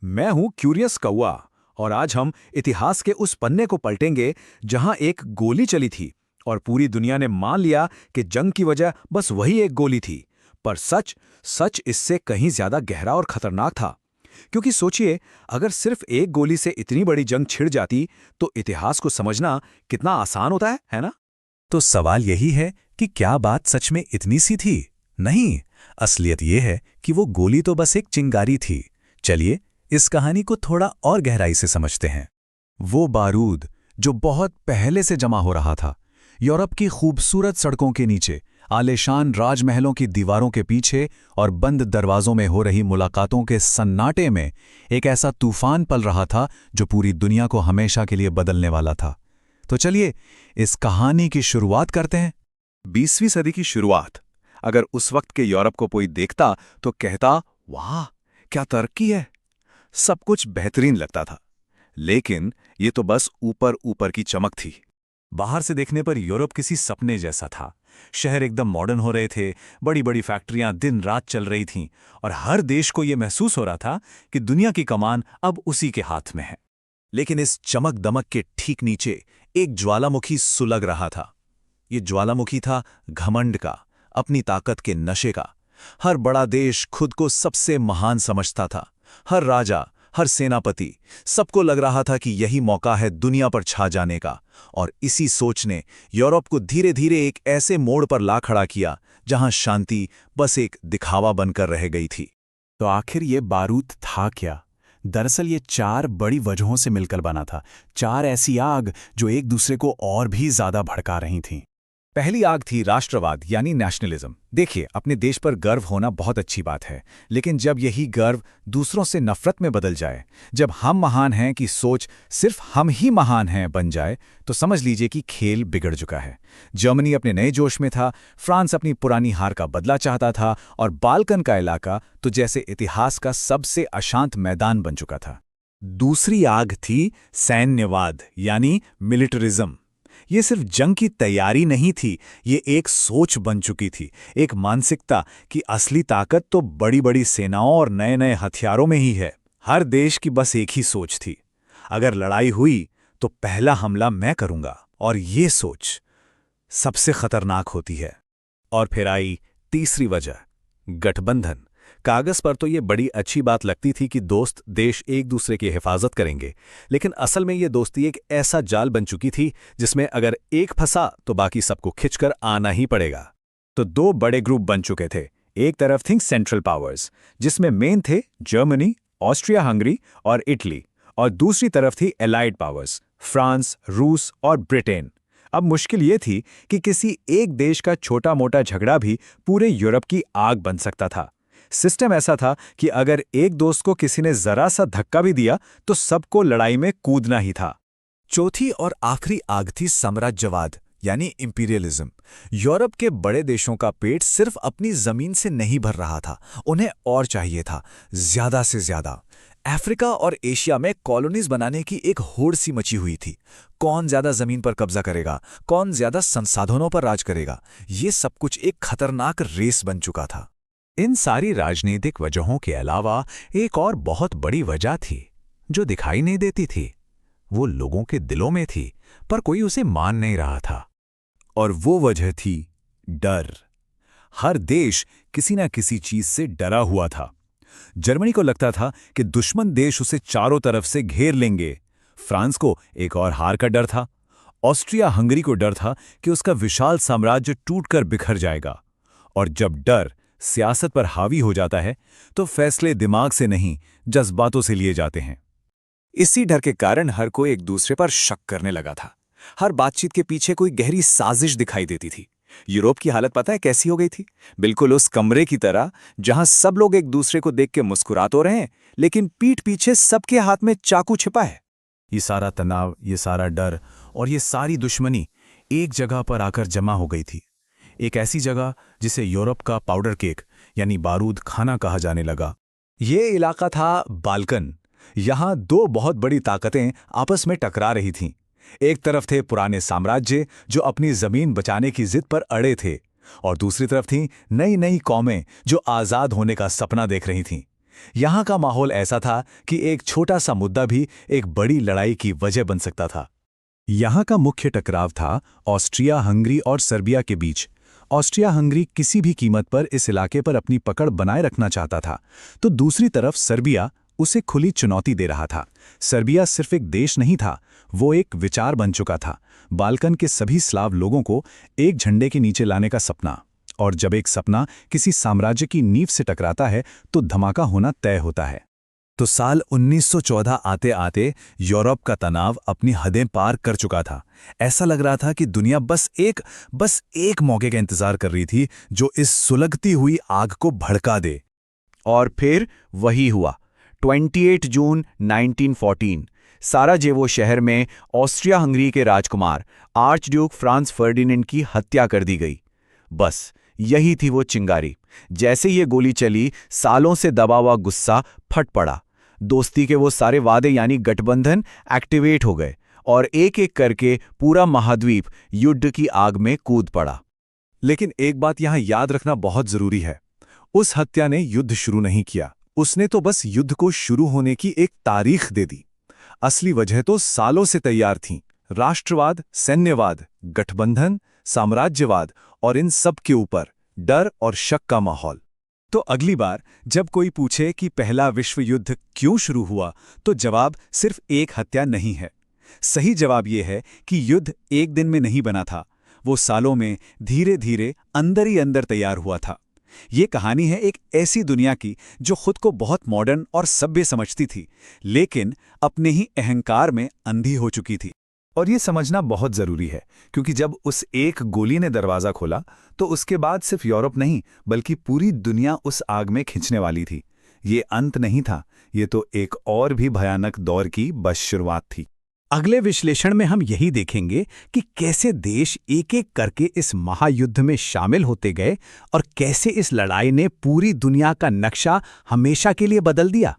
मैं हूं क्यूरियस कौआ और आज हम इतिहास के उस पन्ने को पलटेंगे जहां एक गोली चली थी और पूरी दुनिया ने मान लिया कि जंग की वजह बस वही एक गोली थी। पर सच सच इससे कहीं ज्यादा गहरा और खतरनाक था। क्योंकि सोचिए, अगर सिर्फ एक गोली से इतनी बड़ी जंग छिड़ जाती तो इतिहास को समझना कितना आसान होता है ना? तो सवाल यही है कि क्या बात सच में इतनी सी थी? नहीं, असलियत यह है कि वो गोली तो बस एक चिंगारी थी। चलिए इस कहानी को थोड़ा और गहराई से समझते हैं। वो बारूद जो बहुत पहले से जमा हो रहा था, यूरोप की खूबसूरत सड़कों के नीचे, आलीशान राजमहलों की दीवारों के पीछे और बंद दरवाजों में हो रही मुलाकातों के सन्नाटे में एक ऐसा तूफान पल रहा था जो पूरी दुनिया को हमेशा के लिए बदलने वाला था। तो चलिए इस कहानी की शुरुआत करते हैं। 20वीं सदी की शुरुआत। अगर उस वक्त के यूरोप को कोई देखता तो कहता, वाह क्या तरक्की है, सब कुछ बेहतरीन लगता था। लेकिन ये तो बस ऊपर ऊपर की चमक थी। बाहर से देखने पर यूरोप किसी सपने जैसा था। शहर एकदम मॉडर्न हो रहे थे, बड़ी बड़ी फैक्ट्रियां दिन रात चल रही थीं और हर देश को यह महसूस हो रहा था कि दुनिया की कमान अब उसी के हाथ में है। लेकिन इस चमक दमक के ठीक नीचे एक ज्वालामुखी सुलग रहा था। ये ज्वालामुखी था घमंड का, अपनी ताकत के नशे का। हर बड़ा देश खुद को सबसे महान समझता था। हर राजा, हर सेनापति, सबको लग रहा था कि यही मौका है दुनिया पर छा जाने का। और इसी सोच ने यूरोप को धीरे धीरे एक ऐसे मोड़ पर ला खड़ा किया जहां शांति बस एक दिखावा बनकर रह गई थी। तो आखिर ये बारूद था क्या? दरअसल ये 4 बड़ी वजहों से मिलकर बना था। 4 ऐसी आग जो एक दूसरे को और भी ज्यादा भड़का रही थीं। पहली आग थी राष्ट्रवाद यानी नेशनलिज्म। देखिए, अपने देश पर गर्व होना बहुत अच्छी बात है, लेकिन जब यही गर्व दूसरों से नफरत में बदल जाए, जब हम महान हैं की सोच सिर्फ हम ही महान हैं बन जाए, तो समझ लीजिए कि खेल बिगड़ चुका है। जर्मनी अपने नए जोश में था, फ्रांस अपनी पुरानी हार का बदला चाहता था और बाल्कन का इलाका तो जैसे इतिहास का सबसे अशांत मैदान बन चुका था। दूसरी आग थी सैन्यवाद यानी मिलिटरिज्म। ये सिर्फ जंग की तैयारी नहीं थी, ये एक सोच बन चुकी थी, एक मानसिकता कि असली ताकत तो बड़ी बड़ी सेनाओं और नए नए हथियारों में ही है। हर देश की बस एक ही सोच थी, अगर लड़ाई हुई तो पहला हमला मैं करूंगा। और ये सोच सबसे खतरनाक होती है। और फिर आई तीसरी वजह, गठबंधन। कागज पर तो ये बड़ी अच्छी बात लगती थी कि दोस्त देश एक दूसरे की हिफाजत करेंगे, लेकिन असल में ये दोस्ती एक ऐसा जाल बन चुकी थी जिसमें अगर एक फंसा तो बाकी सबको खिंचकर आना ही पड़ेगा। तो 2 बड़े ग्रुप बन चुके थे। एक तरफ थी सेंट्रल पावर्स, जिसमें मेन थे जर्मनी, ऑस्ट्रिया हंगरी और इटली, और दूसरी तरफ थी एलाइड पावर्स, फ्रांस, रूस और ब्रिटेन। अब मुश्किल ये थी कि किसी एक देश का छोटा मोटा झगड़ा भी पूरे यूरोप की आग बन सकता था। सिस्टम ऐसा था कि अगर एक दोस्त को किसी ने जरा सा धक्का भी दिया तो सबको लड़ाई में कूदना ही था। चौथी और आखिरी आग थी साम्राज्यवाद यानी इंपीरियलिज्म। यूरोप के बड़े देशों का पेट सिर्फ अपनी जमीन से नहीं भर रहा था, उन्हें और चाहिए था, ज्यादा से ज्यादा। अफ्रीका और एशिया में कॉलोनीज बनाने की एक होड़ सी मची हुई थी। कौन ज्यादा जमीन पर कब्जा करेगा, कौन ज्यादा संसाधनों पर राज करेगा, ये सब कुछ एक खतरनाक रेस बन चुका था। इन सारी राजनीतिक वजहों के अलावा एक और बहुत बड़ी वजह थी जो दिखाई नहीं देती थी। वो लोगों के दिलों में थी, पर कोई उसे मान नहीं रहा था। और वो वजह थी डर। हर देश किसी न किसी चीज से डरा हुआ था। जर्मनी को लगता था कि दुश्मन देश उसे चारों तरफ से घेर लेंगे। फ्रांस को एक और हार का डर था। ऑस्ट्रिया हंगरी को डर था कि उसका विशाल साम्राज्य टूटकर बिखर जाएगा। और जब डर सियासत पर हावी हो जाता है तो फैसले दिमाग से नहीं, जज्बातों से लिए जाते हैं। इसी डर के कारण हर कोई एक दूसरे पर शक करने लगा था। हर बातचीत के पीछे कोई गहरी साजिश दिखाई देती थी। यूरोप की हालत पता है कैसी हो गई थी? बिल्कुल उस कमरे की तरह जहां सब लोग एक दूसरे को देख के मुस्कुरा तो रहे हैं, लेकिन पीठ पीछे सबके हाथ में चाकू छिपा है। ये सारा तनाव, ये सारा डर और ये सारी दुश्मनी एक जगह पर आकर जमा हो गई थी। एक ऐसी जगह जिसे यूरोप का पाउडर केक यानी बारूद खाना कहा जाने लगा। ये इलाका था बाल्कन। यहां 2 बहुत बड़ी ताकतें आपस में टकरा रही थीं। एक तरफ थे पुराने साम्राज्य जो अपनी जमीन बचाने की जिद पर अड़े थे, और दूसरी तरफ थीं नई नई कौमें जो आजाद होने का सपना देख रही थीं। यहाँ का माहौल ऐसा था कि एक छोटा सा मुद्दा भी एक बड़ी लड़ाई की वजह बन सकता था। यहाँ का मुख्य टकराव था ऑस्ट्रिया हंगरी और सर्बिया के बीच। ऑस्ट्रिया हंगरी किसी भी कीमत पर इस इलाके पर अपनी पकड़ बनाए रखना चाहता था, तो दूसरी तरफ सर्बिया उसे खुली चुनौती दे रहा था। सर्बिया सिर्फ एक देश नहीं था, वो एक विचार बन चुका था। बाल्कन के सभी स्लाव लोगों को एक झंडे के नीचे लाने का सपना, और जब एक सपना किसी साम्राज्य की नींव से टकराता है तो धमाका होना तय होता है। तो साल 1914 आते आते यूरोप का तनाव अपनी हदें पार कर चुका था। ऐसा लग रहा था कि दुनिया बस एक मौके का इंतजार कर रही थी जो इस सुलगती हुई आग को भड़का दे। और फिर वही हुआ। 28 जून 1914 साराजेवो शहर में ऑस्ट्रिया हंगरी के राजकुमार आर्चड्यूक फ्रांस फर्डिनेंड की हत्या कर दी गई। बस यही थी वो चिंगारी। जैसे ये गोली चली, सालों से दबा हुआ गुस्सा फट पड़ा। दोस्ती के वो सारे वादे यानी गठबंधन एक्टिवेट हो गए और एक एक करके पूरा महाद्वीप युद्ध की आग में कूद पड़ा। लेकिन एक बात यहां याद रखना बहुत जरूरी है, उस हत्या ने युद्ध शुरू नहीं किया, उसने तो बस युद्ध को शुरू होने की एक तारीख दे दी। असली वजह तो सालों से तैयार थी। राष्ट्रवाद, सैन्यवाद, गठबंधन, साम्राज्यवाद और इन सब के ऊपर डर और शक का माहौल। तो अगली बार जब कोई पूछे कि पहला विश्व युद्ध क्यों शुरू हुआ, तो जवाब सिर्फ एक हत्या नहीं है। सही जवाब यह है कि युद्ध एक दिन में नहीं बना था, वो सालों में धीरे धीरे अंदर ही अंदर तैयार हुआ था। ये कहानी है एक ऐसी दुनिया की जो खुद को बहुत मॉडर्न और सभ्य समझती थी, लेकिन अपने ही अहंकार में अंधी हो चुकी थी। और ये समझना बहुत जरूरी है, क्योंकि जब उस एक गोली ने दरवाजा खोला तो उसके बाद सिर्फ यूरोप नहीं बल्कि पूरी दुनिया उस आग में खिंचने वाली थी। ये अंत नहीं था, ये तो एक और भी भयानक दौर की बस शुरुआत थी। अगले विश्लेषण में हम यही देखेंगे कि कैसे देश एक एक करके इस महायुद्ध में शामिल होते गए और कैसे इस लड़ाई ने पूरी दुनिया का नक्शा हमेशा के लिए बदल दिया।